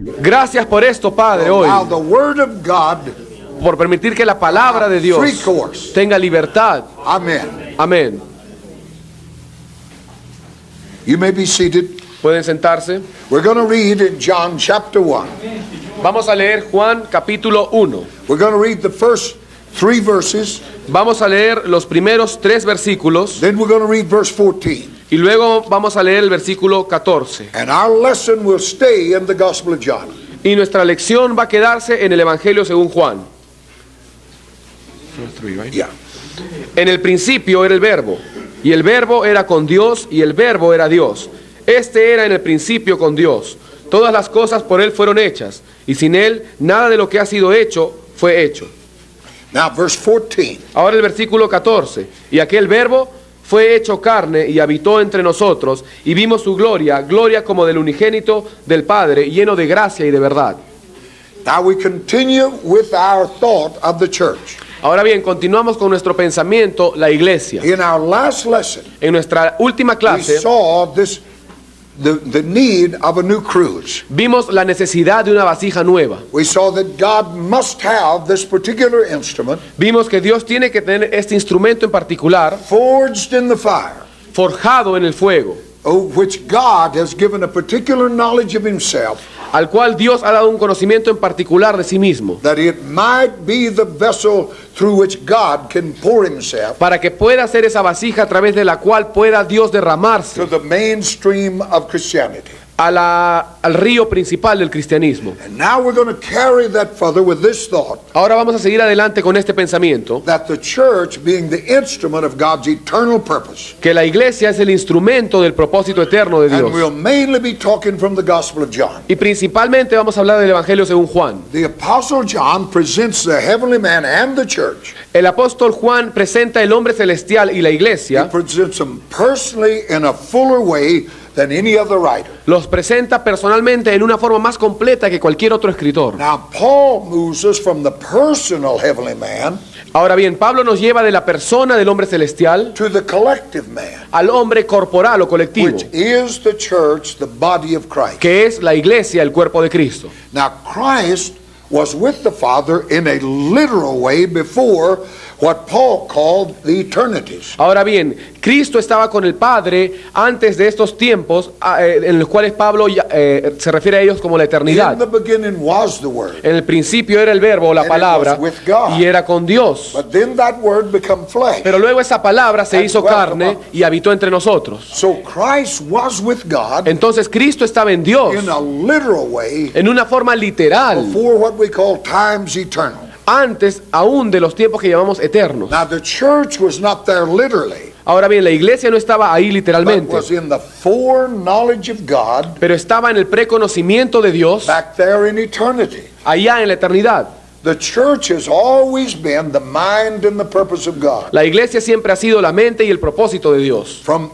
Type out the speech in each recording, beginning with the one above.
Gracias por esto, Padre, hoy, Allow the Word of God por permitir que la palabra de Dios free course. tenga libertad. Amen. Amén. You may be seated. Pueden sentarse. We're going to read in John chapter 1. Vamos a leer Juan capítulo 1. We're going to read the first 3 verses. Vamos a leer los primeros 3 versículos Then we're going to read verse 14. y luego vamos a leer el versículo 14. And our lesson will stay in the Gospel of John. Y nuestra lección va a quedarse en el Evangelio según Juan. Yeah. En el principio era el Verbo, y el Verbo era con Dios, y el Verbo era Dios. Este era en el principio con Dios. Todas las cosas por Él fueron hechas, y sin Él nada de lo que ha sido hecho fue hecho. Now verse 14. Ahora el versículo 14. Y aquel Verbo fue hecho carne y habitó entre nosotros, y vimos su gloria, gloria como del unigénito del Padre, lleno de gracia y de verdad. Now we continue with our thought of the church. Ahora bien, continuamos con nuestro pensamiento, la iglesia. In our last lesson, En nuestra última we clase saw the need of a new cruse. vimos la necesidad de una vasija nueva. We saw that God must have this particular instrument Vimos que Dios tiene que tener este instrumento en particular forged in the fire, forjado en el fuego, which God has given a particular knowledge of himself, al cual Dios ha dado un conocimiento en particular de sí mismo, that it might be the vessel through which God can pour himself para que pueda ser esa vasija a través de la cual pueda Dios derramarse to the mainstream of Christianity. al río principal del cristianismo. And now we're going to carry that further with this thought, Ahora vamos a seguir adelante con este pensamiento, that the church being the instrument of God's eternal purpose. que la iglesia es el instrumento del propósito eterno de And we'll Dios. mainly be talking from the Gospel of John. Y principalmente vamos a hablar del Evangelio según Juan. The Apostle John presents the heavenly man and the church. El apóstol Juan presenta el hombre celestial y la He iglesia, presents them personally in a fuller way than any other writer. los presenta personalmente en una forma más completa que cualquier otro escritor. Now, Paul moves us from the personal heavenly man Ahora bien, Pablo nos lleva de la persona del hombre celestial to the collective man, al hombre corporal o colectivo, which is the church, the body of Christ. que es la iglesia, el cuerpo de Cristo. Now, Christ was with the Father in a literal way before what Paul called the eternities. Ahora bien, Cristo estaba con el Padre antes de estos tiempos en los cuales Pablo se refiere a ellos como la In eternidad. the beginning was the Word, En el principio era el verbo o la And it palabra was with God. y era con Dios. but then that Word became flesh. Pero luego esa palabra se And hizo dwelt carne among us. y habitó entre nosotros. So Christ was with God Entonces Cristo estaba en Dios in a literal way en una forma literal before what we call times eternal. antes aún de los tiempos que llamamos eternos. Now the church was not there literally, Ahora bien, la iglesia no estaba ahí but literalmente, was in the foreknowledge of God pero estaba en el preconocimiento de Dios back there in eternity. allá en la eternidad. The church has always been the mind and the purpose of God. La iglesia siempre ha sido la mente y el propósito de Dios. From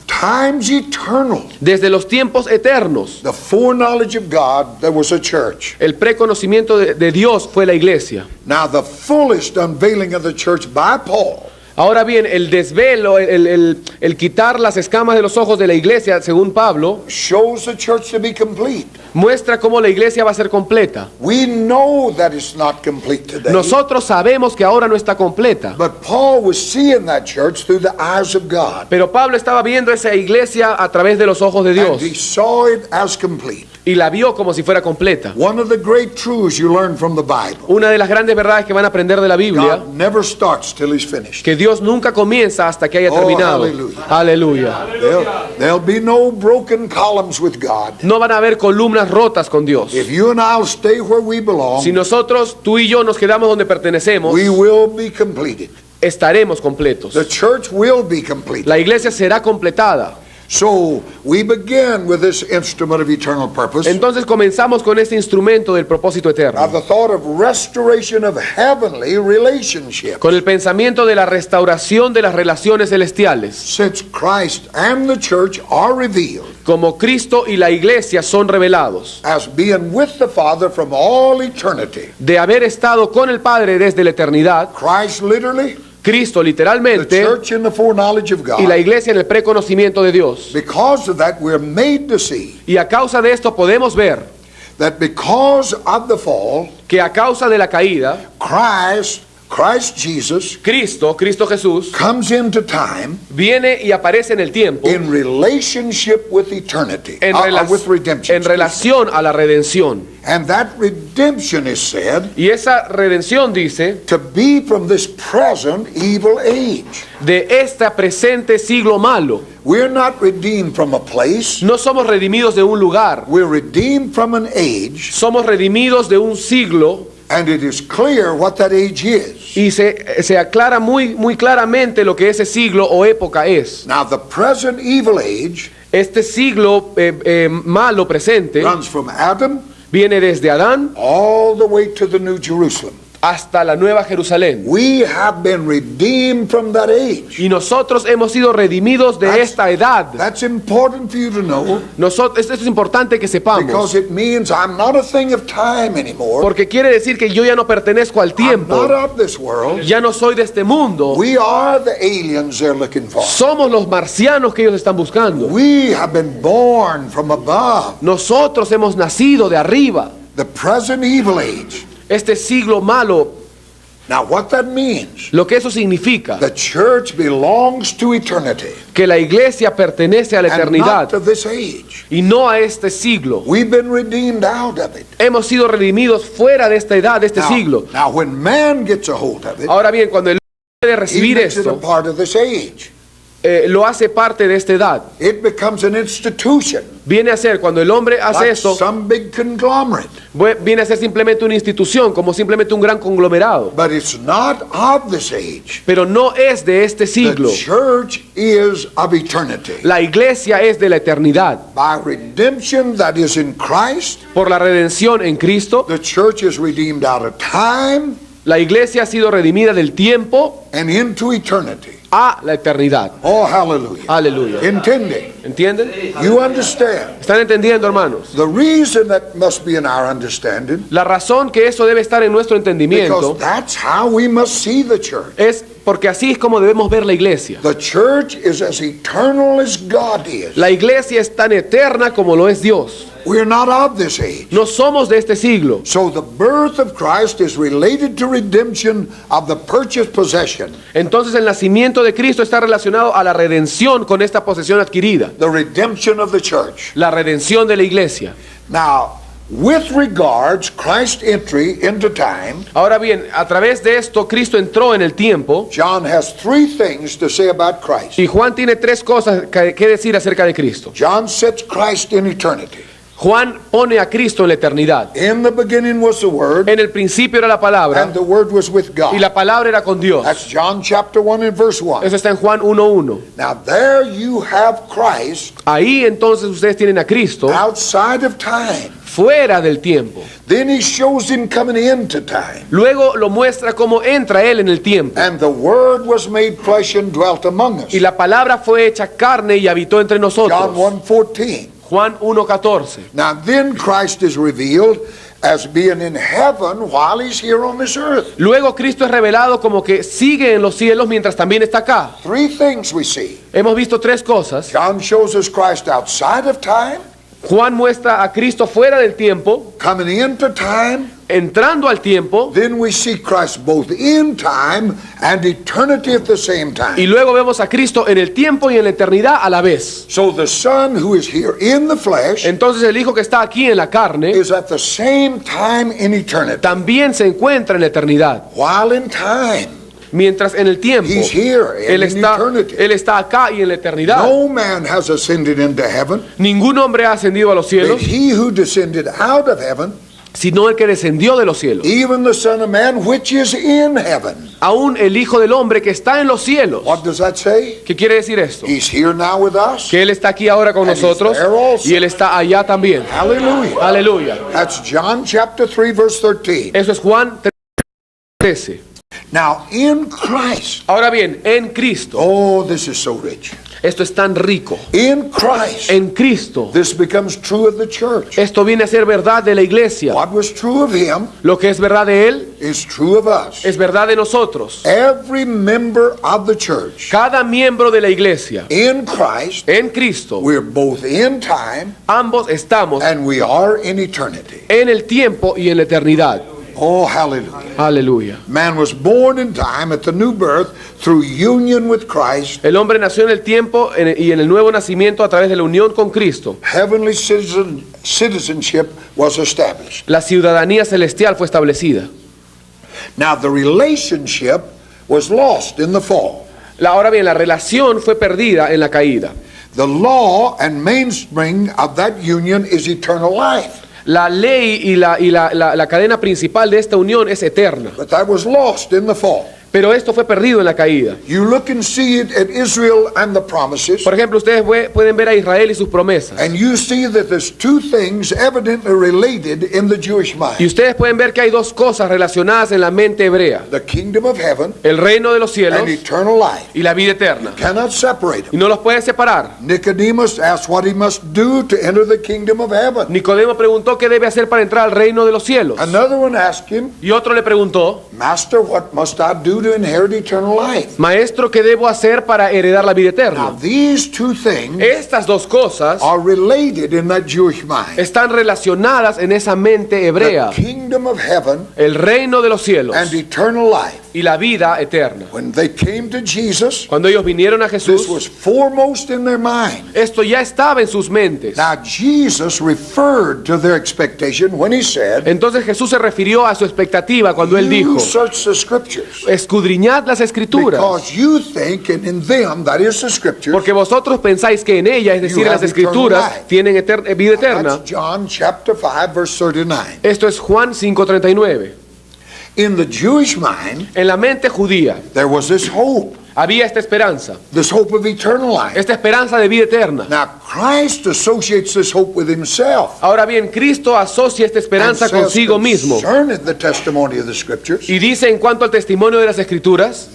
times eternal, Desde los tiempos eternos, the foreknowledge of God, there was a church. el preconocimiento de Dios fue la iglesia. Now the fullest unveiling of the church by Paul Ahora bien, el desvelo, el quitar las escamas de los ojos de la iglesia, según Pablo, shows the church to be complete. muestra cómo la iglesia va a ser completa. We know that it's not complete today. Nosotros sabemos que ahora no está completa, But Paul was seeing that church through the eyes of God. pero Pablo estaba viendo esa iglesia a través de los ojos de Dios And he saw it as complete. y la vio como si fuera completa. One of the great truths you learn from the Bible, Una de las grandes verdades que van a aprender de la Biblia, God never starts till he's finished. que Dios nunca comienza hasta que haya Oh, terminado. hallelujah. Aleluya. There'll be no broken columns with God. No van a haber columnas rotas con Dios. If you and I'll stay where we belong, Si nosotros, tú y yo, nos quedamos donde pertenecemos, we will be completed. estaremos completos. The church will be completed. La iglesia será completada. So we begin with this instrument of eternal purpose. Entonces comenzamos con este instrumento del propósito Now eterno, the thought of restoration of heavenly relationships. con el pensamiento de la restauración de las relaciones celestiales. Since Christ and the church are revealed Como Cristo y la iglesia son revelados, as being with the Father from all eternity. de haber estado con el Padre desde la eternidad, Christ literally, Cristo the literalmente church in the foreknowledge of y la God. iglesia en el preconocimiento de Dios. Because of that, we're made to see Y a causa de esto podemos ver that because of the fall, que a causa de la caída, Christ Jesus Cristo Jesús, comes into time viene y aparece en el tiempo in relationship with eternity, en, with redemption. en relación a la redención. And that redemption is said Y esa redención dice to be from this present evil age. de este presente siglo malo. We're not redeemed from a place. No somos redimidos de un lugar, We're redeemed from an age, somos redimidos de un siglo. and it is clear what that age is. Y se aclara muy claramente lo que ese siglo o época es. Now, the present evil age Este siglo malo presente runs from Adam viene desde Adán all the way to the New Jerusalem. hasta la Nueva Jerusalén. We have been redeemed from that age. Y nosotros hemos sido redimidos de esta edad. That's important for you to know, Esto es importante que sepamos, because it means I'm not a thing of time anymore. porque quiere decir que yo ya no pertenezco al I'm tiempo, not of this world. ya no soy de este mundo. We are the aliens they're looking for. Somos los marcianos que ellos están buscando. We have been born from above. Nosotros hemos nacido de arriba. The present evil age. Este siglo malo, Now, what that means, lo que eso significa, the church belongs to eternity que la iglesia pertenece a la and eternidad not to this age. y no a este siglo. We've been redeemed out of it. Hemos sido redimidos fuera de esta edad, de este siglo. Now, when man gets a hold of it, Ahora bien, cuando el hombre puede he recibir makes it a esto, part of this age. lo hace parte de esta edad. It becomes an institution, Viene a ser, cuando el hombre hace like esto, some big conglomerate. viene a ser simplemente una institución, como simplemente un gran conglomerado. But it's not of this age. Pero no es de este siglo. The church is of eternity. La iglesia es de la eternidad. By redemption that is in Christ, Por la redención en Cristo, the church is redeemed out of time la iglesia ha sido redimida del tiempo and into eternity. a la eternidad. Oh, hallelujah. Aleluya. Intending. ¿Entienden? You understand. ¿Están entendiendo, hermanos? The reason that must be in our understanding, La razón que eso debe estar en nuestro entendimiento because that's how we must see the church. es porque así es como debemos ver la iglesia. The church is as eternal as God is. La iglesia es tan eterna como lo es Dios. We're not of this age. No somos de este siglo. So the birth of Christ is related to redemption of the purchased possession. Entonces el nacimiento de Cristo está relacionado a la redención con esta posesión adquirida. The redemption of the church. La redención de la iglesia. Now, with regards Christ's entry into time, Ahora bien, a través de esto Cristo entró en el tiempo John has three things to say about Christ. y Juan tiene tres cosas que decir acerca de Cristo. John sets Christ in eternity. Juan pone a Cristo en la eternidad. In the beginning was the Word, En el principio era la palabra and the Word was with y God. la palabra era con Dios. That's John chapter 1 and verse 1. Eso está en Juan 1:1. Now there you have Christ Ahí entonces ustedes tienen a Cristo outside of time. fuera del tiempo. Then he shows him coming into time. Luego lo muestra cómo entra él en el tiempo. And the Word was made flesh and dwelt among us. Y la palabra fue hecha carne y habitó entre John nosotros. 1:14. Juan 1:14. Now then Christ is revealed as being in heaven while he's here on this earth. Luego Cristo es revelado como que sigue en los cielos mientras también está acá. Three things we see. Hemos visto tres cosas. John shows us Christ outside of time, Juan muestra a Cristo fuera del tiempo, coming into time. entrando al tiempo, Then we see Christ both in time and eternity at the same y time. luego vemos a Cristo en el tiempo y en la eternidad a la vez. So the Son who is here in the flesh Entonces el Hijo que está aquí en la carne is at the same time in eternity. también se encuentra en la eternidad. While in time, Mientras en el tiempo he's here Él and in está, eternity. él está acá y en la eternidad. No man has ascended into heaven, Ningún hombre ha ascendido a los but cielos, he who descended out of heaven, sino el que descendió de los cielos. even the Son of Man which is in heaven. Aún el Hijo del Hombre que está en los cielos. What does that say? ¿Qué quiere decir esto? He's here now with us. Que Él está aquí ahora con And he's nosotros there also. y Él está allá también. Hallelujah. Aleluya. That's John chapter 3 verse 13. Eso es Juan 13. Now in Christ, Ahora bien, en Cristo. oh, this is so rich. Esto es tan rico. In Christ, En Cristo, this becomes true of the church. esto viene a ser verdad de la iglesia. What was true of him Lo que es verdad de Él is true of us. es verdad de nosotros. Every member of the church Cada miembro de la iglesia, in Christ, en Cristo, we're both in time ambos estamos and we are in eternity. en el tiempo y en la eternidad. Oh, hallelujah. Aleluya. Man was born in time at the new birth through union with Christ. El hombre nació en el tiempo y en el nuevo nacimiento a través de la unión con Cristo. Heavenly citizenship was established. La ciudadanía celestial fue establecida. Now, the relationship was lost in the fall. Ahora bien, la relación fue perdida en la caída. The law and mainspring of that union is eternal life. La ley y la cadena principal de esta unión es eterna. But that was lost in the fall. Pero esto fue perdido en la caída. You look and see it at Israel and the promises, Por ejemplo, ustedes pueden ver a Israel y sus promesas. and you see that there's two things evidently related in the Jewish Y mind. ustedes pueden ver que hay dos cosas relacionadas en la mente hebrea. The kingdom of heaven El reino de los cielos and eternal life. y la vida eterna. Cannot separate Y them. no los puede separar. Nicodemus asked what he must do to enter the kingdom of heaven. Nicodemo preguntó qué debe hacer para entrar al reino de los cielos. Another one asked him, Y otro le preguntó, Master, what must I do to inherit eternal life? Maestro, ¿qué debo hacer para heredar la vida Now, eterna? these two things Estas dos cosas are related in that Jewish mind. están relacionadas en esa mente hebrea. The kingdom of heaven El reino de los cielos and eternal life. y la vida eterna. When they came to Jesus, Cuando ellos vinieron a this Jesús, was foremost in their mind. esto ya estaba en sus mentes. Now, Jesus referred to their expectation when he said, Entonces Jesús se refirió a su expectativa cuando él dijo, You search the scriptures, escudriñad las escrituras, because you think, and in them, that is the scriptures, porque vosotros pensáis que en ella, es decir, You en las have eternal escrituras, life. tienen vida eterna. That's John chapter 5, verse 39. Esto es Juan 5:39. In the Jewish mind, En la mente judía there was this hope había esta esperanza of eternal life. de vida eterna. Now, Christ associates this hope with himself. Ahora bien, Cristo asocia esta esperanza and says, consigo mismo concerning the testimony of the scriptures, y dice en cuanto al testimonio de las escrituras,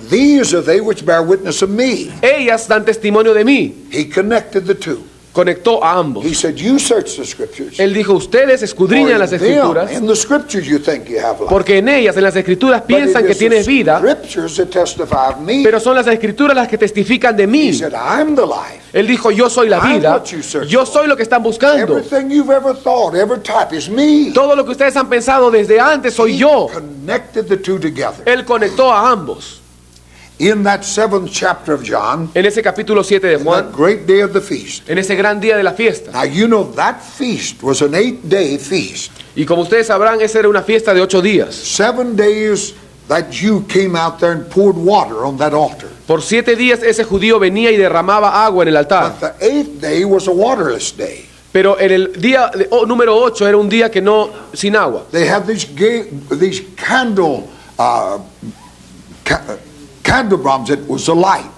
these are they which bear witness of me. ellas dan testimonio de mí. He connected the two. Conectó a ambos. He said, you search the scriptures. Él dijo, ustedes For escudriñan las in escrituras, them, in the scriptures you think you have life. porque en ellas, en las escrituras, But it piensan que is the tienes vida, scriptures that testify of me. pero son las escrituras las que testifican de He mí. said, I'm the life. Él dijo, yo soy la I'm vida, what you search yo for. soy lo que están buscando. Everything you've ever thought, every type is me. Todo lo que ustedes han pensado desde antes soy He yo. connected the two together. Él conectó a ambos. In that 7th chapter of John, En ese capítulo 7 de in Juan, that great day of the feast. en ese gran día de la fiesta. Now you know that feast was an 8-day feast. Y como ustedes sabrán, esa era una fiesta de 8 días. 7 days that Jew came out there and poured water on that altar. Por 7 días ese judío venía y derramaba agua en el altar. But the 8th day was a waterless day. Pero en el día número 8 era un día que no, sin agua. They had these candelabras that was a light.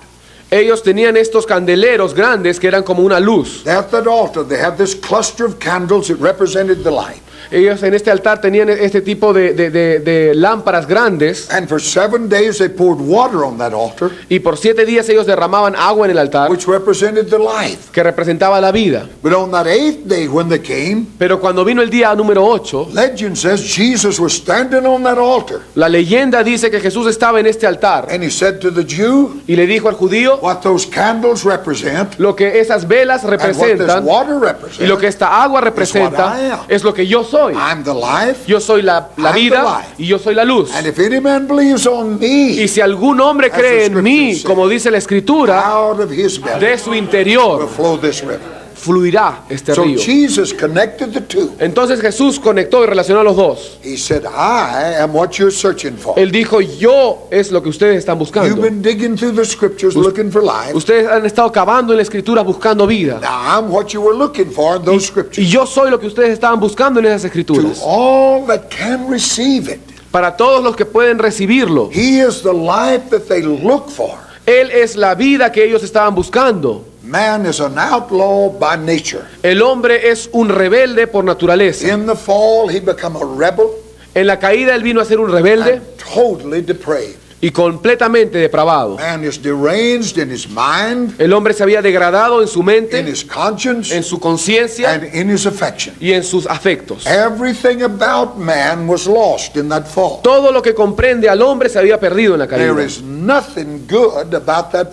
Ellos tenían estos candeleros grandes que eran como una luz. At that altar they had this cluster of candles that represented the light. Ellos en este altar tenían este tipo de lámparas grandes. And for 7 days they poured water on that altar, Y por 7 días ellos derramaban agua en el altar, which represented the life. que representaba la vida. But on that 8th day when they came, Pero cuando vino el día número 8, legend says Jesus was standing on that altar. la leyenda dice que Jesús estaba en este altar And he said to the Jew, y le dijo al judío what those candles represent lo que esas velas and what this representan water y represents. lo que esta agua what I representa am. es lo que yo soy. I'm the life, Yo soy la I'm the vida life. y yo soy la luz. and if any man believes on me, Y si algún hombre As the cree en mí, scriptures say, como dice la escritura, out of his belly de su will interior flow this river. fluirá este So río. Jesus connected the two. Entonces Jesús conectó y relacionó a los dos. He said, I am what you're searching for. Él dijo, yo es lo que ustedes están You've buscando. been digging through the scriptures looking for life. Ustedes han estado cavando en la escritura buscando vida. Now I'm what you were looking for in those Y scriptures. yo soy lo que ustedes estaban buscando en esas To escrituras. all that can receive it, Para todos los que pueden recibirlo. He is the life that they look for. Él es la vida que ellos estaban buscando. Man is an outlaw by nature. El hombre es un rebelde por naturaleza. In the fall, he became a rebel En la caída él vino a ser un rebelde and totally depraved. y completamente depravado. Man is deranged in his mind, El hombre se había degradado en su in mente, his conscience, en su conciencia and in his affection. y en sus afectos. Everything about man was lost in that fall. Todo lo que comprende al hombre se había perdido en la There caída. is nothing good about that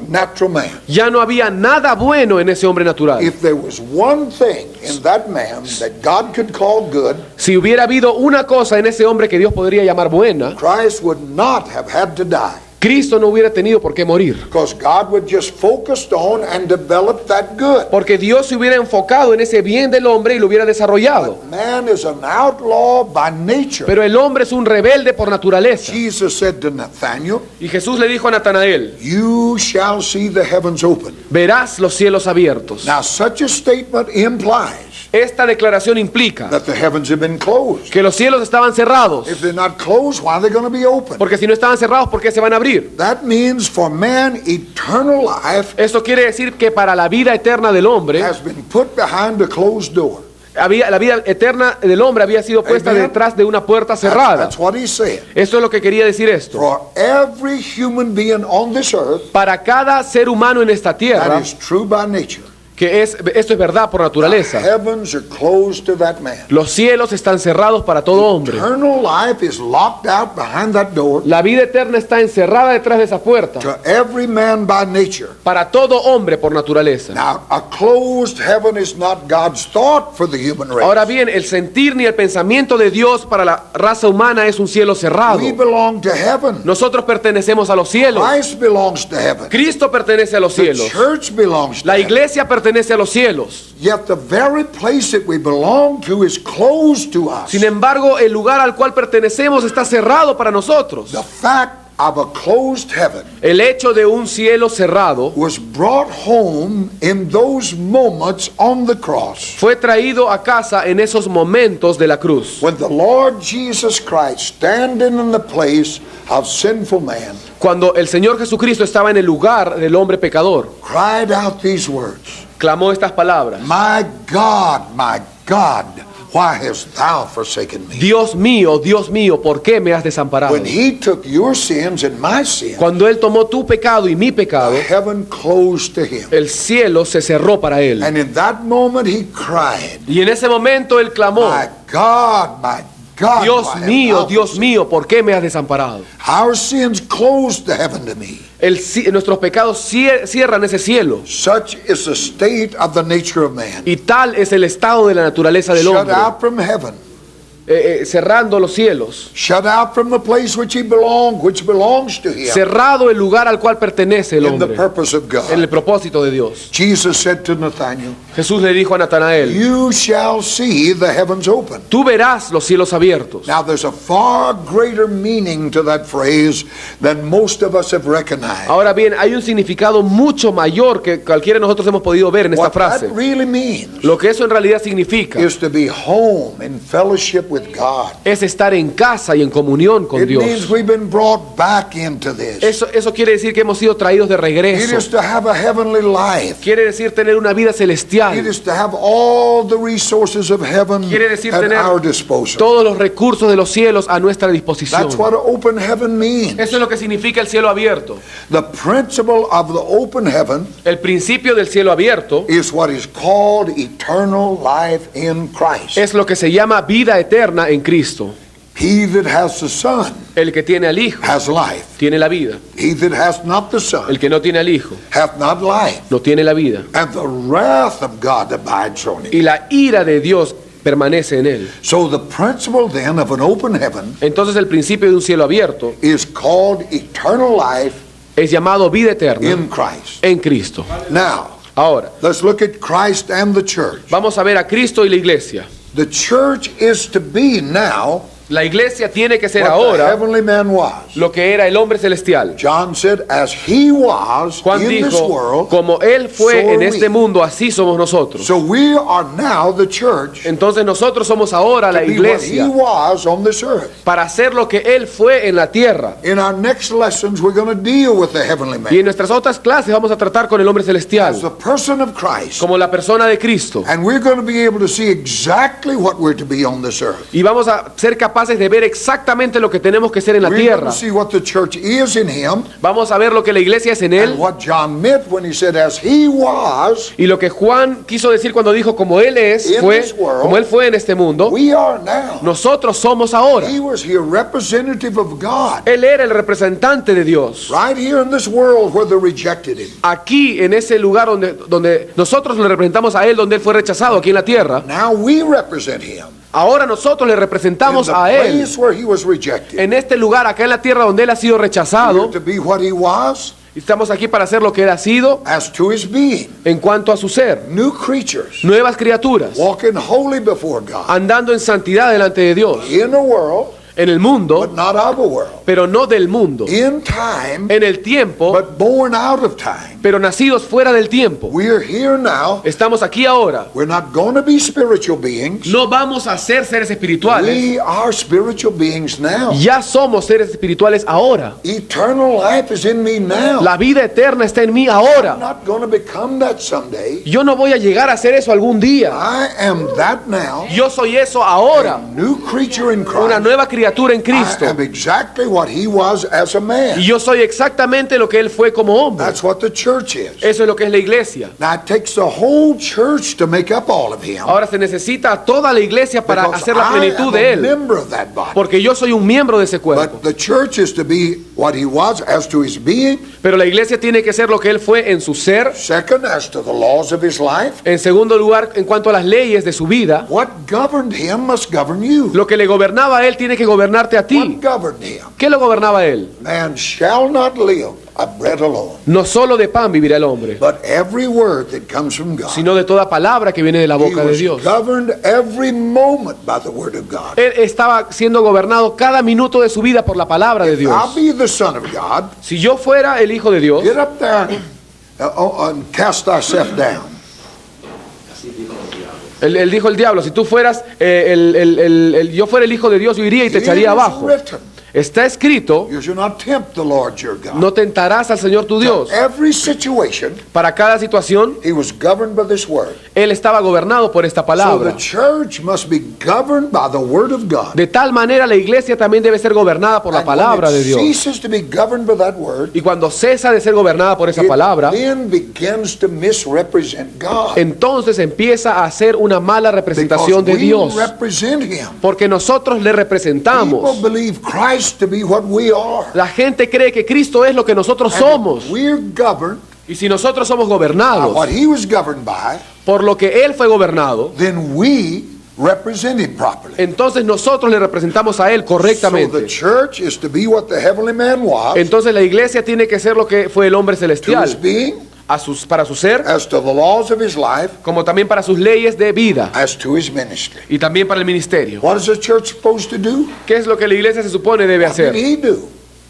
natural man. Ya no había nada bueno en ese hombre natural. If there was one thing in that man that God could call good, Si hubiera habido una cosa en ese hombre que Dios podría llamar buena, Christ would not have had to die, Cristo no hubiera tenido por qué morir. because God would just focused on and developed that good. Porque Dios se hubiera enfocado en ese bien del hombre y lo hubiera desarrollado. Man is an outlaw by nature. Pero el hombre es un rebelde por naturaleza. Jesus said to Nathanael, Y Jesús le dijo a Natanael, "You shall see the heavens open." verás los cielos abiertos. Now, such a statement implies Esta declaración implica that the heavens have been closed. que los cielos estaban cerrados. If they're not closed, why are they going to be open? Porque si no estaban cerrados, ¿por qué se van a abrir? That means for man, eternal life Esto quiere decir que para la vida eterna del hombre, has been put behind a closed door. la vida eterna del hombre había sido puesta Amen. detrás de una puerta cerrada. That's what he said. Esto es lo que quería decir esto. For every human being on this earth, Para cada ser humano en esta tierra, that is true by nature. esto es verdad por The naturaleza. heavens are closed to that man. Los cielos están cerrados para todo hombre. Eternal life is locked out behind that door La vida eterna está encerrada detrás de esa puerta. to every man by nature. Para todo hombre por naturaleza. Now, a closed heaven is not God's thought for the human race. Ahora bien, el sentir ni el pensamiento de Dios para la raza humana es un cielo cerrado. We belong to heaven. Nosotros pertenecemos a los cielos. Christ belongs to heaven. Cristo pertenece a los The cielos. church belongs to La heaven. iglesia pertenece a los cielos. Yet the very place that we belong to is closed to us. Sin embargo, el lugar al cual pertenecemos está cerrado para nosotros. The fact of a closed heaven El hecho de un cielo cerrado was brought home in those moments on the cross fue traído a casa en esos momentos de la cruz. when the Lord Jesus Christ, standing in the place of sinful man, Cuando el Señor Jesucristo estaba en el lugar del hombre pecador, cried out these words, clamó estas palabras: my God, why hast thou forsaken me?" Dios mío, ¿por qué me has desamparado? When he took your sins and my sins, Cuando Él tomó tu pecado y mi pecado, heaven closed to him. el cielo se cerró para Él. And in that moment he cried, Y en ese momento Él clamó: my God, Dios why hast thou forsaken mío, ¿por qué me has desamparado? me?" Our sins closed the heaven to me. Nuestros pecados cierran ese cielo. Such is the state of the nature of man. Y tal es el estado de la naturaleza del Shut hombre. out from heaven. Cerrando los cielos. Shut out from the place which which belongs to him. Cerrado el lugar al cual pertenece el In the hombre. purpose of En el God. propósito de Dios. Jesus said to Nathanael, Jesús le dijo a Natanael: "You shall see the heavens open." tú verás los cielos abiertos. Now there's a far greater meaning to that phrase than most of us have recognized. Ahora bien, hay un significado mucho mayor que cualquiera de nosotros hemos podido ver en esta What frase. that really means Lo que eso en realidad significa is to be home in fellowship with God. es estar en casa y en comunión con It Dios. means we've been brought back into this. Eso quiere decir que hemos sido traídos de It regreso. is to have a heavenly life. Quiere decir tener una vida It celestial. is to have all the resources of heaven Quiere decir at tener our disposal. todos los recursos de los cielos a nuestra disposición. That's what open heaven means. Eso es lo que significa el cielo abierto. The principle of the open heaven El principio del cielo abierto is what is called eternal life in Christ. es lo que se llama vida eterna en Cristo. He that has the Son El que tiene al Hijo has life. tiene la vida. He that has not the Son El que no tiene al Hijo hath not life. no tiene la vida. And the wrath of God abides on him. Y la ira de Dios permanece en él. So the principle then of an open heaven Entonces el principio de un cielo abierto is called eternal life es llamado vida eterna in Christ. en Cristo. Now, Ahora, let's look at Christ and the church. vamos a ver a Cristo y la iglesia. The church is to be now La iglesia tiene que ser what the ahora heavenly man was. lo que era el hombre celestial. John said, as he was Juan in this dijo: world, como Él so fue are en este we. mundo, así somos nosotros. So we are now the church Entonces nosotros somos ahora la to be what he iglesia was on this earth. para hacer lo que Él fue en la tierra. In our next lessons, we're going to deal with the heavenly Y en man nuestras otras clases vamos a tratar con el hombre as the celestial, person of Christ. como la persona de Cristo. And we're going to be able to see exactly what we're to be on this earth. Y vamos a ser capaces capaces de ver exactamente lo que tenemos que ser en la We're going tierra. to see what the church is in him Vamos a ver lo que la iglesia es en and él what John meant when he said, as he was, y lo que Juan quiso decir cuando dijo como él es, In fue, this world, como él fue en este mundo, we are now. nosotros somos ahora. He was here representative of God. Él era el representante de Dios. Right here in this world where they rejected him. Aquí, en ese lugar donde nosotros le representamos a él, donde él fue rechazado aquí en la tierra, Now we represent him. ahora nosotros le In representamos the a él. place where he was rejected. En este lugar, acá en la tierra donde él ha sido Here rechazado, to be what he was, estamos aquí para hacer lo que él ha sido as to his being. en cuanto a su ser. New creatures. Nuevas criaturas, Walking holy before God. andando en santidad delante de Dios. In a world, En el mundo, but not of a world. pero no del mundo. In time, En el tiempo, but born out of time. pero nacidos fuera del tiempo. We're here now. Estamos aquí ahora. We're not going to be spiritual beings. No vamos a ser seres espirituales. We are spiritual beings now. Ya somos seres espirituales ahora. Eternal life is in me now. La vida eterna está en mí I'm ahora. not going to become that someday. Yo no voy a llegar a hacer eso algún día. I am that now. Yo soy eso ahora. New creature in Una Christ. nueva criatura en I Cristo. am exactly what he was as a man. Y yo soy exactamente lo que él fue como hombre. That's what the church is. Eso es lo que es la iglesia. Now it takes the whole church to make up all of him. Ahora se necesita a toda la iglesia para Because hacer la I plenitud am de a él. member of that body. Porque yo soy un miembro de ese cuerpo. But the church is to be what he was as to his being. Pero la iglesia tiene que ser lo que él fue en su ser. Second, as to the laws of his life. En segundo lugar, en cuanto a las leyes de su vida. What governed him must govern you. Lo que le gobernaba a él tiene que gobernarte a What ti. governed him? ¿Qué lo gobernaba a él? Man shall not live of bread alone, No solo de pan vivirá el hombre, but every word that comes from God. sino de toda palabra que viene de la He boca de was Dios. governed every moment by the word of God. Él estaba siendo gobernado cada minuto de su vida por la palabra de I'll Dios. be the Son of God. Si yo fuera el Hijo de Dios, Get up there and cast thyself down. él dijo el diablo, si tú fueras, yo fuera el Hijo de Dios, yo iría y te It echaría is abajo. written, Está escrito, you shall not tempt the Lord your God. no tentarás al Señor tu Dios. Every situation, Para cada situación, he was governed by this word. él estaba gobernado por esta So palabra. the church must be governed by the word of God. De tal manera la iglesia también debe ser gobernada por la And when palabra it de Dios. ceases to be governed by that word, Y cuando cesa de ser gobernada por esa it palabra, then begins to misrepresent God. entonces empieza a hacer una mala Because representación de we Dios. represent him. Porque nosotros le People representamos. believe Christ to be what we are. La gente cree que Cristo es lo que nosotros somos. And we're governed Y si nosotros somos by what gobernados he was governed by, por lo que Él fue gobernado, then we represent him properly. entonces nosotros le representamos a Él So the correctamente. church is to be what the heavenly man was, Entonces la iglesia tiene que ser lo que fue el hombre to his celestial, being, para su ser, as to the laws of his life, como también para sus leyes de vida as to his ministry. y también para el ministerio. What is the church supposed to do? ¿Qué es lo que la iglesia se supone debe What did hacer? he do?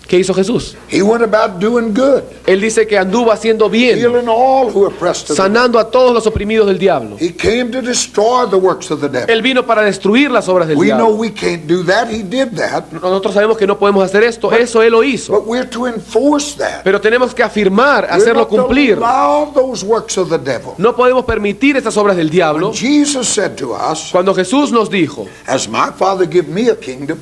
¿Qué hizo Jesús? He went about doing good, Él dice que anduvo haciendo bien, healing all who oppressed of the sanando a todos los oprimidos del diablo. He came to destroy the works of the devil. Él vino para destruir las obras del We know diablo. we can't do that. He did that. Nosotros sabemos que no podemos hacer esto, eso Él lo hizo. But we're to enforce that. Pero tenemos que afirmar, We're hacerlo not to cumplir. allow those works of the devil. No podemos permitir estas obras del diablo. When Jesus said to us, Cuando Jesús nos dijo, as my Father give me a kingdom,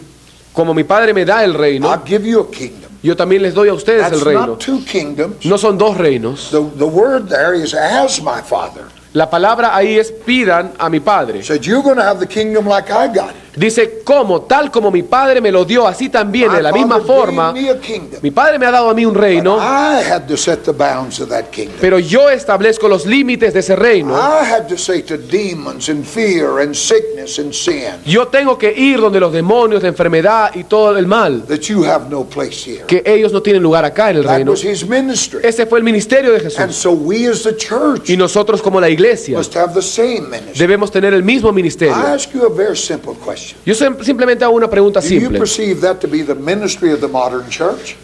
como mi Padre me da el I'll reino, give you a kingdom. yo también les doy a ustedes el That's reino. not two kingdoms. No son dos reinos. The word there is as my Father. La palabra ahí es pidan a mi Padre. Said you're going to have the kingdom like I got it. Dice, como tal como mi Padre me lo dio, así también, de la My misma Father forma, gave me a kingdom. mi Padre me ha dado a mí un But reino, I had to set the bounds of that kingdom. pero yo establezco los límites de ese reino. I had to say to demons and fear and sickness and sin Yo tengo que ir donde los demonios, la enfermedad y todo el mal, that you have no place here. que ellos no tienen lugar acá en el That reino. was his ministry. Ese fue el ministerio de And Jesús. so we as the church Y nosotros como la iglesia must have the same ministry. debemos tener el mismo I ministerio. ask you a very simple question. Yo simplemente hago una pregunta Do you simple. perceive that to be the ministry of the modern church?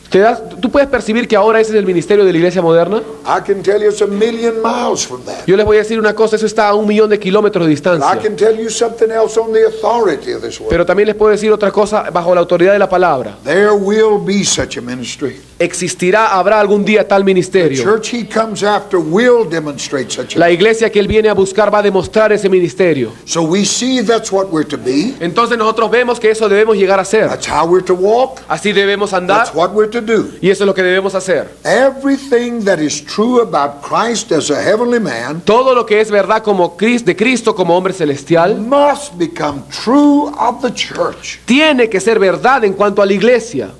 ¿Tú puedes percibir que ahora ese es el ministerio de la iglesia moderna? I can tell you it's 1,000,000 miles from that. Yo les voy a decir una cosa, eso está a 1.000.000 de kilómetros de I distancia. can tell you something else on the authority of this word. Pero también les puedo decir otra cosa bajo la autoridad de la palabra. There will be such a ministry. Existirá, habrá algún día tal The ministerio. church he comes after will demonstrate such a La iglesia que él viene a buscar va a demostrar ese ministerio. So we see that's what we're to be. Entonces nosotros vemos que eso debemos llegar a hacer. That's how we're to walk. Así debemos andar That's what we're to do. y eso es lo que debemos hacer. Everything that is true about Christ as a heavenly man Todo lo que es verdad como de Cristo como hombre celestial must become true of the church. tiene que ser verdad en cuanto a la iglesia.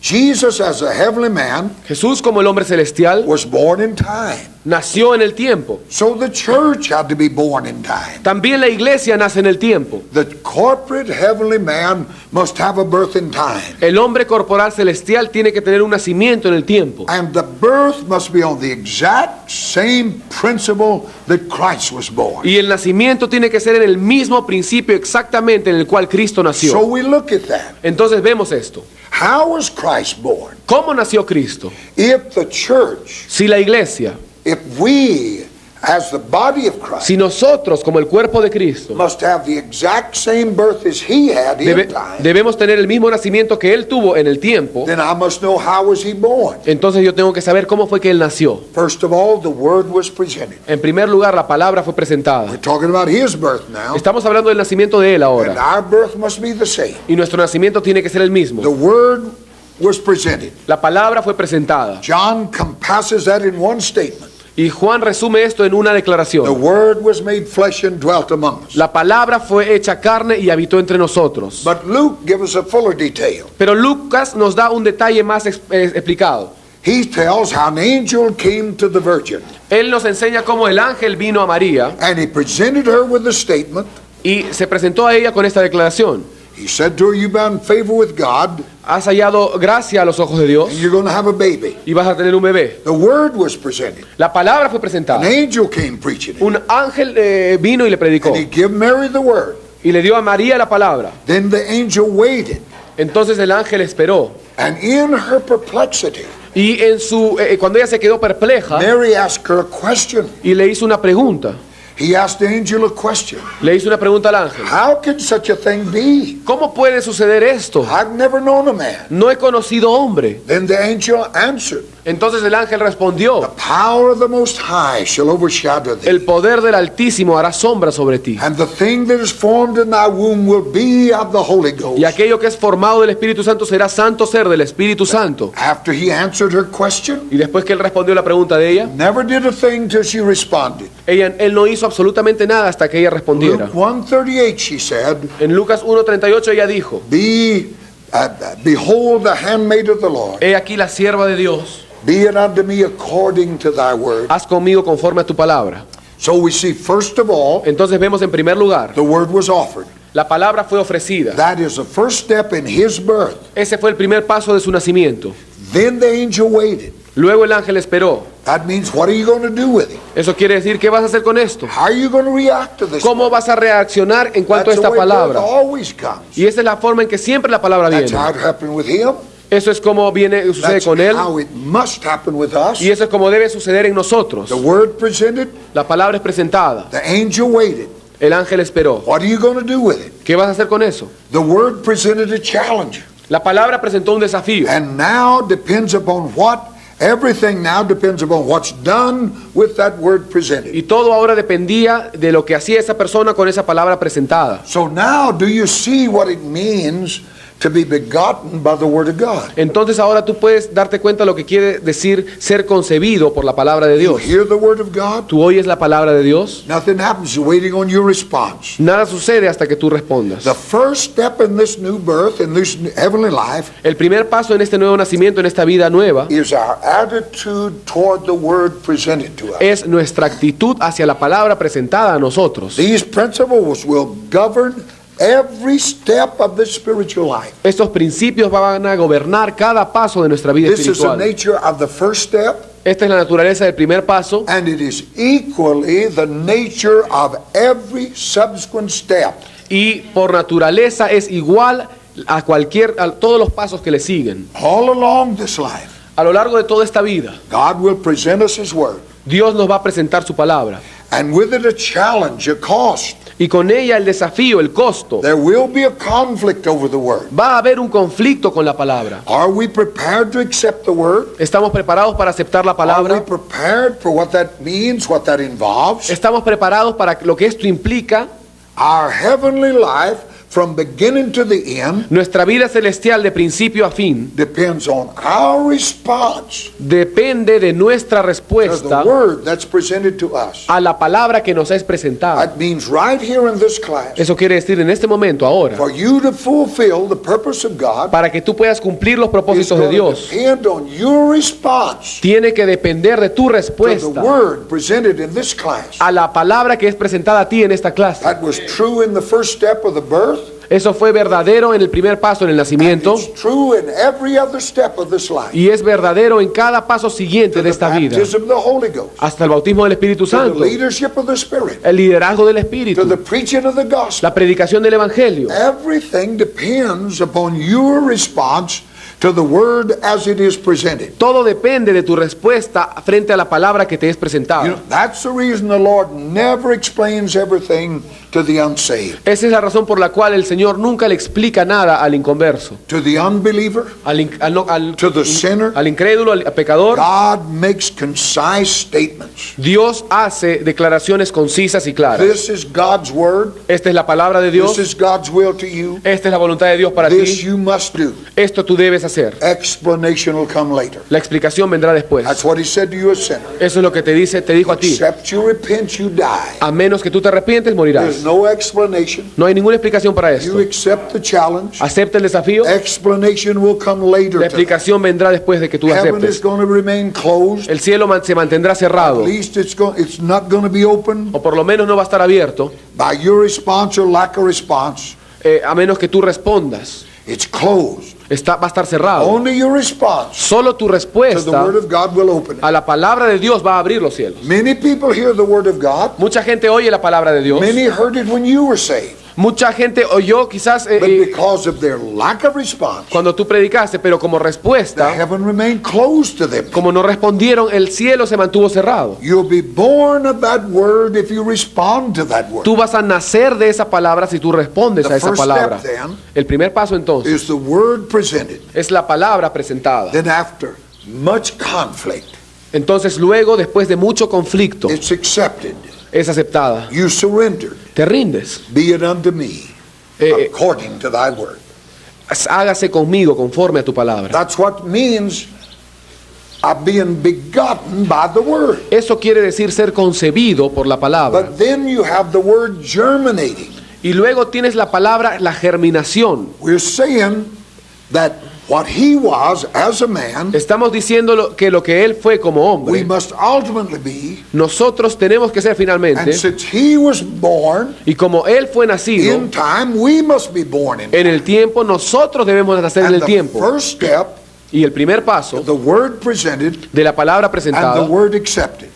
Jesus as a heavenly man Jesús como el hombre celestial was born in time. nació en el tiempo. So the church had to be born in time. También la iglesia nace en el tiempo. The corporate heavenly man must have a birth in time. El hombre corporal celestial tiene que tener un nacimiento en el tiempo. And the birth must be on the exact same principle that Christ was born. Y el nacimiento tiene que ser en el mismo principio exactamente en el cual Cristo So nació. we look at that. Entonces vemos esto. How was Christ born? ¿Cómo nació Cristo? If the church, Si la iglesia, if we as the body of Christ si nosotros como el cuerpo de Cristo must have the exact same birth as he had in time, debemos tener el mismo nacimiento que Él tuvo en el tiempo, then I must know how was he born. entonces yo tengo que saber cómo fue que Él nació. First of all, the word was presented. En primer lugar, la palabra fue presentada. We're talking about his birth now, Estamos hablando del nacimiento de Él and ahora. our birth must be the same. Y nuestro nacimiento tiene que ser el The mismo. word was presented. La palabra fue presentada. John compasses that in one statement. Y Juan resume esto en una The declaración. word was made flesh and dwelt among us. La palabra fue hecha carne y habitó entre nosotros. But Luke gives us a fuller detail. Pero Lucas nos da un detalle más explicado. He tells how an angel came to the virgin, Él nos enseña cómo el ángel vino a María and he presented her with a statement. y se presentó a ella con esta declaración. He said to her, "You've found favor with God, Has hallado gracia a los ojos de Dios and you're going to have a baby." y vas a tener un bebé. The word was presented. La palabra fue An presentada. angel came preaching it, Un ángel vino y le predicó and he gave Mary the word. y le dio a María la palabra. Then the angel waited, Entonces el ángel esperó and in her perplexity, y cuando ella se quedó perpleja Mary asked her a question. y le hizo una pregunta. He asked the angel a question. Le hizo una pregunta al ángel. How can such a thing be? ¿Cómo puede suceder esto? I've never known a man. No he conocido hombre. Then the angel answered, Entonces el ángel respondió: "The power of the Most High shall overshadow thee, el poder del Altísimo hará sombra sobre ti. and the thing that is formed in thy womb will be of the Holy Ghost." Y aquello que es formado del Espíritu Santo será santo ser del Espíritu Santo. After he answered her question, Y después que él respondió la pregunta de ella, never did a thing till she responded. él no hizo absolutamente nada hasta que ella respondiera. Luke 1:38, she said, En Lucas 1:38 ella dijo: "Behold the handmaid of the Lord. he aquí la sierva de Dios, Be it unto me according to thy word." haz conmigo conforme a tu palabra. So we see, first of all, Entonces vemos en primer lugar, the word was offered. la palabra fue ofrecida. That is the first step in his birth. Ese fue el primer paso de su nacimiento. Then the angel waited. Luego el ángel esperó. That means, what are you going to do with it? Eso quiere decir, ¿qué vas a hacer con esto? How are you going to react to this? ¿Cómo vas a reaccionar en cuanto a That's the esta way birth palabra? always comes. Y esa es la forma en que siempre la palabra That's viene. how it happened with him. Eso es como sucede That's con él, how it must happen with us. y eso es como debe suceder en nosotros. The word presented, La palabra es presentada, the angel waited. el ángel esperó. What are you going to do with it? ¿Qué vas a hacer con eso? The word presented a challenge. La palabra presentó un desafío. And now depends upon everything now depends upon what's done with that word presented. Y todo ahora dependía de lo que hacía esa persona con esa palabra presentada. So now do you see what it means to be begotten by the word of God? Entonces ahora tú puedes darte cuenta de lo que quiere decir ser concebido por la palabra de You Dios. hear the word of God? Tú oyes la palabra de Dios, Nothing happens. You're waiting on your response. nada sucede hasta que tú respondas. The first step in this new birth, in this heavenly life, El primer paso en este nuevo nacimiento, en esta vida nueva, is our attitude toward the word presented to us. es nuestra actitud hacia la palabra presentada a nosotros. These principles will govern every step of the spiritual life. Estos principios van a gobernar cada paso de nuestra vida This is the espiritual. nature of the first step, Esta es la naturaleza del primer paso and it is equally the nature of every subsequent step. y por naturaleza es igual a todos los pasos que le siguen. All along this life, A lo largo de toda esta vida, God will present us His word, Dios nos va a presentar su palabra and with it a challenge, a cost. y con ella el desafío, el costo. There will be a conflict over the word. Va a haber un conflicto con la palabra. Are we prepared to accept the word? ¿Estamos preparados para aceptar la Are we palabra? prepared for what that means, what that involves? ¿Estamos preparados para lo que esto implica? Our heavenly life from beginning to the end Nuestra vida celestial de principio a fin depends on our response depende de nuestra to the respuesta word that's presented to us. a la palabra que nos es presentada. That means right here in this class, Eso quiere decir en este momento, ahora, for you to fulfill the purpose of God, para que tú puedas cumplir los is propósitos de going to Dios, depend on your response tiene que depender de tu to the respuesta word presented in this class. a la palabra que es presentada a ti en esta clase. That was true in the first step of the birth. Eso fue verdadero en el primer paso en el nacimiento It's true in every other step of this life. y es verdadero en cada paso siguiente To de the esta vida, baptism of the Holy Ghost, hasta el bautismo del Espíritu to the Santo, leadership of the Spirit, el liderazgo del to Espíritu, the preaching of the gospel. la predicación del Evangelio. Everything depends upon your response to the word as it is presented. Todo depende de tu respuesta frente a la palabra que te es You presentada. know, that's the reason the Lord never explains everything to the unsaved. Esa es la razón por la cual el Señor nunca le explica nada al inconverso, To the unbeliever, to the sinner, al incrédulo, al pecador. God makes concise statements. Dios hace declaraciones concisas y claras. This is God's word. Esta es la palabra de Dios. This is God's will to you. Esta es la voluntad de Dios para This ti. you must do. Esto tú debes hacer. Explanation will come later. La explicación vendrá después. That's what he said to you, a sinner. Eso es lo que te dijo a ti. Except you repent, you die. A menos que tú te arrepientes, There's morirás. no explanation. No hay ninguna explicación para esto. You accept the challenge. Acepta el desafío. Explanation will come later. La To that. explicación vendrá después de que tú Heaven is aceptes. going to remain closed. El cielo se mantendrá At cerrado, least it's not going to be open o por lo menos no va a estar abierto, by your response or lack of response. a menos que tú respondas. It's closed. Va a estar cerrado. Only your response Solo tu to the respuesta word of God will open it. a la palabra de Dios va a abrir los cielos. Many people hear the word of God. Mucha gente oye la palabra de Dios. Many heard it when you were saved. Mucha gente oyó quizás But because of their lack of response, cuando tú predicaste, pero como the respuesta, heaven remained closed to them. como no respondieron, el cielo se mantuvo cerrado. You'll be born of that word if you respond to that word. Tú vas a nacer de esa palabra si tú respondes The a esa first palabra. step, then, El primer paso entonces is the word presented. es la palabra presentada. Then after much conflict, Entonces luego, después de mucho conflicto, it's accepted. es aceptada. You surrendered. Te rindes. Be it unto me according to thy word. Hágase conmigo conforme a tu palabra. That's what means of being begotten by the word. Eso quiere decir ser concebido por la palabra. But then you have the word germinating. Y luego tienes la palabra, la germinación. We're saying that what he was as a man, Estamos diciendo que lo que él fue como we hombre, must ultimately be. nosotros tenemos que ser And finalmente, since he was born y como él fue nacido, in time, we must be born in en time. el tiempo, nosotros debemos nacer en And el the tiempo. first step, Y el primer paso the word presented de la palabra and presentada the word accepted.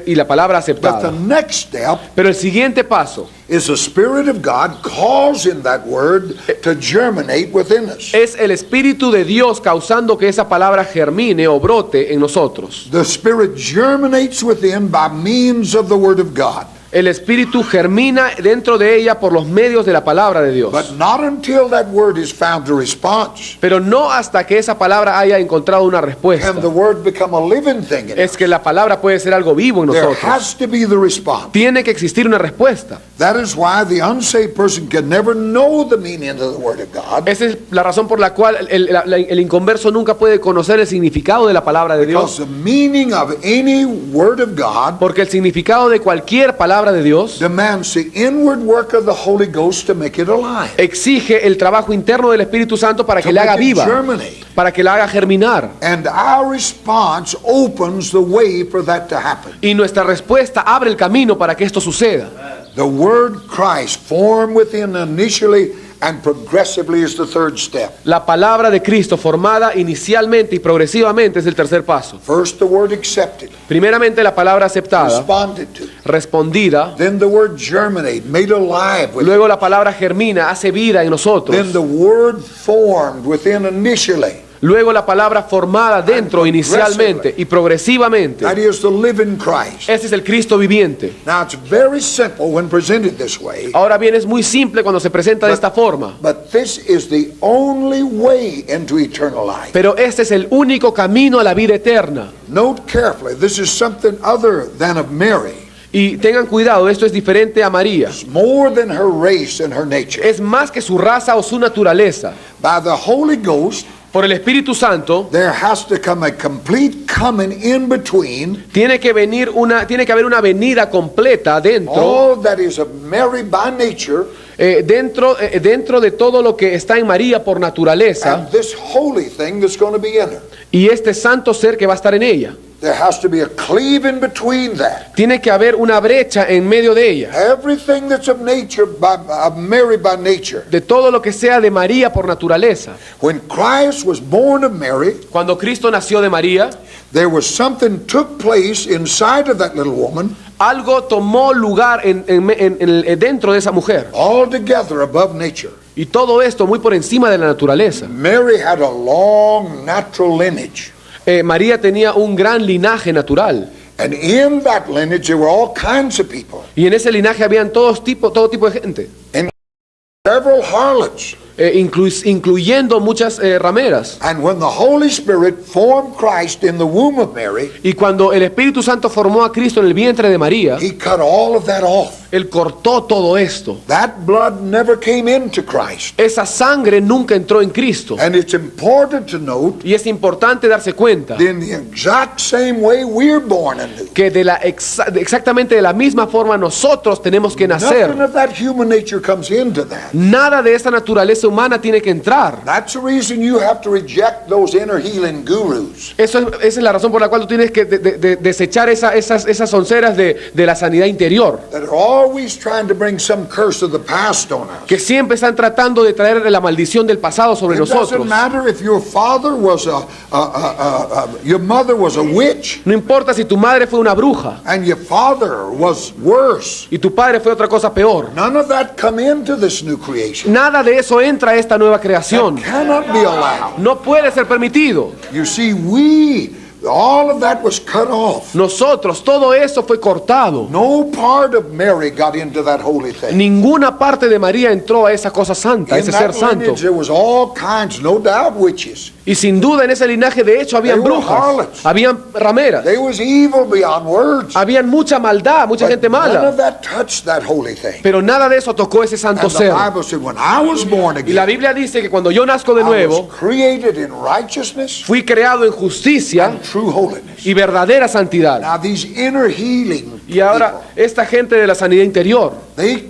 y la palabra But the aceptada. next step Pero el siguiente paso is the Spirit of God causing that word to germinate within us. es el Espíritu de Dios causando que esa palabra germine o brote en nosotros. The Spirit germinates within by means of the Word of God. El Espíritu germina dentro de ella por los medios de la palabra de Dios. But not until that word is found a response Pero no hasta que esa palabra haya encontrado una respuesta. can the word become a living thing in Es us. que la palabra puede ser algo vivo en There nosotros. has to be the response. Tiene que existir una respuesta. That is why the unsaved person can never know the meaning of the Word of God, Esa es la razón por la cual el inconverso nunca puede conocer el significado de la palabra de because Dios. the meaning of any Word of God Porque el significado de cualquier palabra de Dios demands the inward work of the Holy Ghost to make it alive, exige el trabajo interno del Espíritu Santo para to que la haga make it viva, germinate. para que la haga germinar. And our response opens the way for that to happen. Y nuestra respuesta abre el camino para que esto suceda. The word Christ formed within initially and progressively is the third step. La palabra de Cristo formada inicialmente y progresivamente es el tercer paso. First the word accepted, Primeramente la palabra aceptada, responded to. respondida. Then the word germinate, made alive with. Luego la palabra germina, hace vida en Then nosotros. the word formed within initially. Luego la palabra formada dentro inicialmente y progresivamente. That is the living Christ. Ese es el Cristo viviente. Now it's very simple when presented this way, Ahora bien, es muy simple cuando se presenta de esta forma. but this is the only way into eternal life. Pero este es el único camino a la vida eterna. Note carefully, this is something other than of Mary. Y tengan cuidado, esto es diferente a María. It's more than her race and her nature. Es más que su raza o su naturaleza. By the Holy Ghost, Por el Espíritu Santo there has to come a complete coming in between tiene que haber una venida completa dentro, all that is of Mary by nature dentro de todo lo que está en María por naturaleza and this holy thing that's going to be in her. y este santo ser que va a estar en ella. There has to be a cleave in between that. Tiene que haber una brecha en medio de ella. Everything that's of nature, of Mary by nature. De todo lo que sea de María por naturaleza. When Christ was born of Mary, Cuando Cristo nació de María, there was something took place inside of that little woman, algo tomó lugar dentro de esa mujer. altogether above nature. Y todo esto muy por encima de la naturaleza. Mary had a long natural lineage. María tenía un gran linaje natural. And in that lineage there were all kinds of people. Y en ese linaje habían todo tipo de gente. And several harlots. Incluyendo muchas rameras. And when the Holy Spirit formed Christ in the womb of Mary, Y cuando el Espíritu Santo formó a Cristo en el vientre de María, He cut all of that off. Él cortó todo esto. That blood never came into Christ. Esa sangre nunca entró en Cristo. And it's important to note Y es importante darse cuenta in the exact same way we're born anew. que exactamente de la misma forma nosotros tenemos que nacer. Nothing of that human nature comes into that. Nada de esa naturaleza humana tiene que entrar. That's the reason you have to reject those inner healing gurus. Esa es la razón por la cual tú tienes que desechar esas onceras de la sanidad interior, That are always trying to bring some curse of the past on us. que siempre están tratando de traer la maldición del pasado sobre It nosotros. doesn't matter if your father was your mother was a witch No importa si tu madre fue una bruja and your father was worse. y tu padre fue otra cosa peor. None of that come into this new creation. Nada de eso entra a esta nueva creación. That cannot be allowed. No puede ser permitido. You see, all of that was cut off. Nosotros, todo eso fue cortado. No part of Mary got into that holy thing. Ninguna parte de María entró a esa cosa santa, a In ese ser that santo. lineage there was all kinds, no doubt, witches. Y sin duda en ese linaje de hecho habían They were brujas, harlots. habían rameras, There was evil beyond words. habían mucha maldad, mucha But gente none mala. of that touched that holy thing. Pero nada de eso tocó ese santo And the ser. Bible said, when I was born Y la again, Biblia dice que cuando yo nazco de I nuevo, was created in righteousness fui creado en justicia and true holiness. y verdadera santidad. Now these inner healing Y ahora esta gente de la sanidad interior,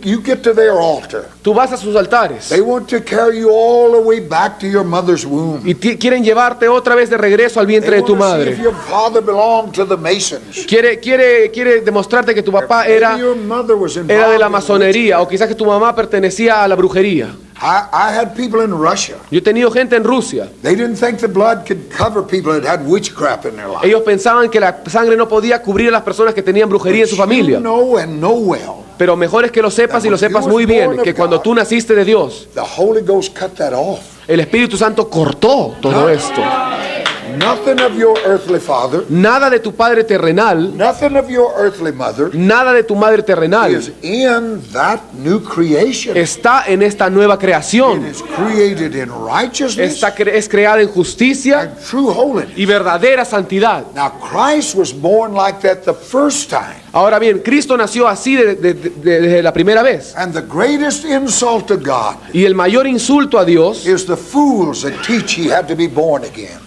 you get to their altar. tú vas a sus altares They want to carry you all the way back to your mother's womb. y quieren llevarte otra vez de regreso al vientre They de tu want to see if madre. your father belonged to the Masons. Quiere demostrarte que tu papá Maybe era your mother was de la involved in masonería o quizás que tu mamá pertenecía a la brujería. I had people in Russia. Yo he tenido gente en Rusia. They didn't think the blood could cover people that had witchcraft in their life. Ellos pensaban que la sangre no podía cubrir a las personas que tenían brujería en su You familia. know and know well, Pero mejor es que lo sepas y lo sepas muy bien, que cuando tú naciste de Dios, the Holy Ghost cut that off. el Espíritu Santo cortó todo esto. Nothing of your earthly father, Nada de tu padre terrenal, nothing of your earthly mother nada de tu madre terrenal is in that new creation. está en esta nueva It creación. is created in righteousness Es creada en justicia and true holiness. y verdadera santidad. Now Christ was born like that the first time. Ahora bien, Cristo nació así desde la primera vez. And the greatest insult to God Y el mayor insulto a Dios is the fools that teach he had to be born again.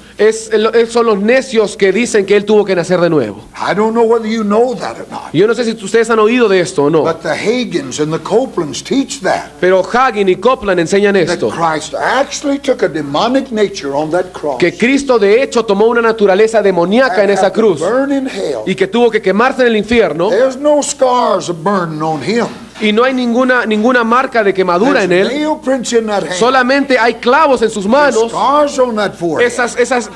son los necios que dicen que Él tuvo que nacer de nuevo. I don't know whether you know that or not. Yo no sé si ustedes han oído de esto o no, But the Hagins and the Copelands teach that. pero Hagin y Copland enseñan That esto, Christ actually took a demonic nature on that cross. que Cristo de hecho tomó una naturaleza demoníaca en and esa had to cruz burn in hell. y que tuvo que quemarse en el infierno, There's no scars of burning on him. y no hay ninguna marca de quemadura There's en él, nail prints in that hand. solamente hay clavos en sus There's manos, scars on that forehead. esas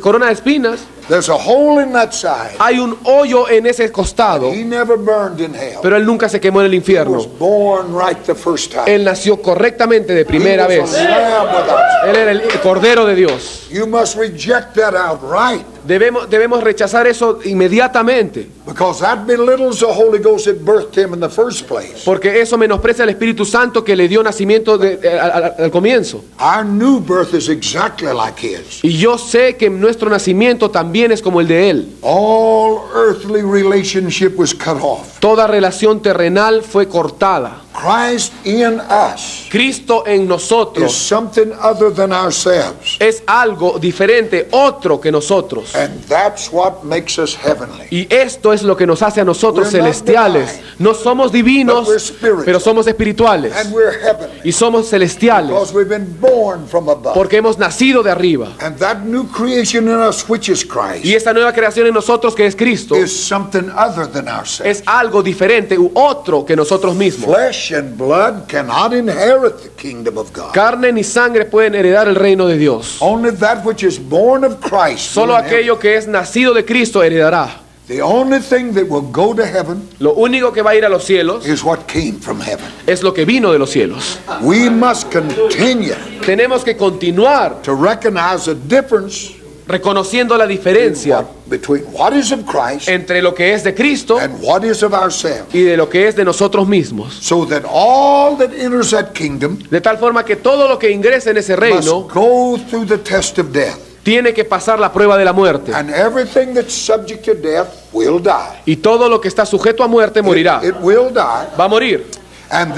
coronas de espinas, There's a hole in that side. hay un hoyo en ese costado, He never burned in hell. pero Él nunca se quemó en el He was infierno. born right the first time. Él nació correctamente de primera He was vez. a lamb without sin. Él era el Cordero de Dios. You must reject that outright. Debemos rechazar eso inmediatamente, because that belittles the Holy Ghost that birthed him in the first place. porque eso menosprecia al Espíritu Santo que le dio nacimiento al comienzo. Our new birth is exactly like his. Y yo sé que nuestro nacimiento también es como el de Él. All earthly relationship was cut off. Toda relación terrenal fue cortada. Christ in us Cristo en is nosotros something other than ourselves. es algo diferente, otro que nosotros. And that's what makes us heavenly. Y esto es lo que nos hace a nosotros We're not celestiales. divine, No somos divinos, but we're spiritual. pero somos espirituales. And we're heavenly Y somos celestiales because we've been born from above. porque hemos nacido de arriba. And that new creation in us, which is Y Christ, esta nueva creación en nosotros que es Cristo is something other than ourselves. es algo diferente u otro que nosotros mismos. Flesh and blood cannot inherit the kingdom of God. Carne ni sangre pueden heredar el reino de Dios. Only that which is born of Christ will Solo inherit. aquello que es nacido de Cristo heredará. The only thing that will go to heaven Lo único que va a ir a los cielos is what came from heaven. es lo que vino de los cielos. We must continue Tenemos que continuar to recognize the difference reconociendo la diferencia between what is of Christ entre lo que es de Cristo and what is of ourselves, y de lo que es de nosotros mismos. so that all that enters that kingdom De tal forma que todo lo que ingrese en ese must reino go through the test of death. tiene que pasar la prueba de la muerte. And everything that's subject to death will die. Y todo lo que está sujeto a muerte morirá. It will die. Va a morir. And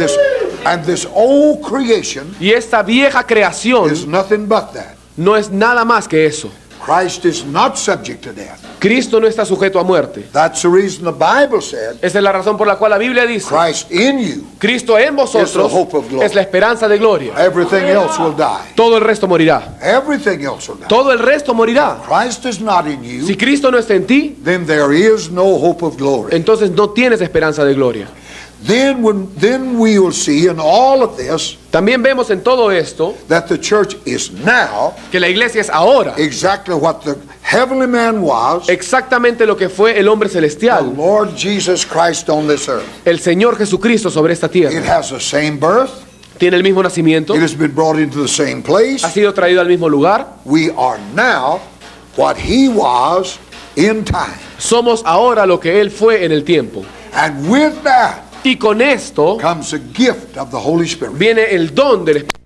this old creation Y esta vieja creación is nothing but that. no es nada más que eso. Christ is not subject to death. Cristo no está sujeto a muerte. That's the reason the Bible said, Esa es la razón por la cual la Biblia dice: Christ in you, Cristo en vosotros Is the hope of glory. es la esperanza de gloria. everything else will die. Todo el resto morirá. Everything else will die. Todo el resto morirá. Christ is not in you, Si Cristo no está en ti, then there is no hope of glory. entonces no tienes esperanza de gloria. Then we will see in all of this También vemos en todo esto that the church is now que la iglesia es ahora exactly what the heavenly man was, exactamente lo que fue el hombre the celestial, Lord Jesus Christ on this earth. el Señor Jesucristo sobre esta It tierra. has the same birth. Tiene el mismo nacimiento, It has been brought into the same place. ha sido traído al mismo lugar. We are now what he was in time. Somos ahora lo que Él fue en el tiempo. And with that Y con esto comes a gift of the Holy Spirit. viene el don del Espíritu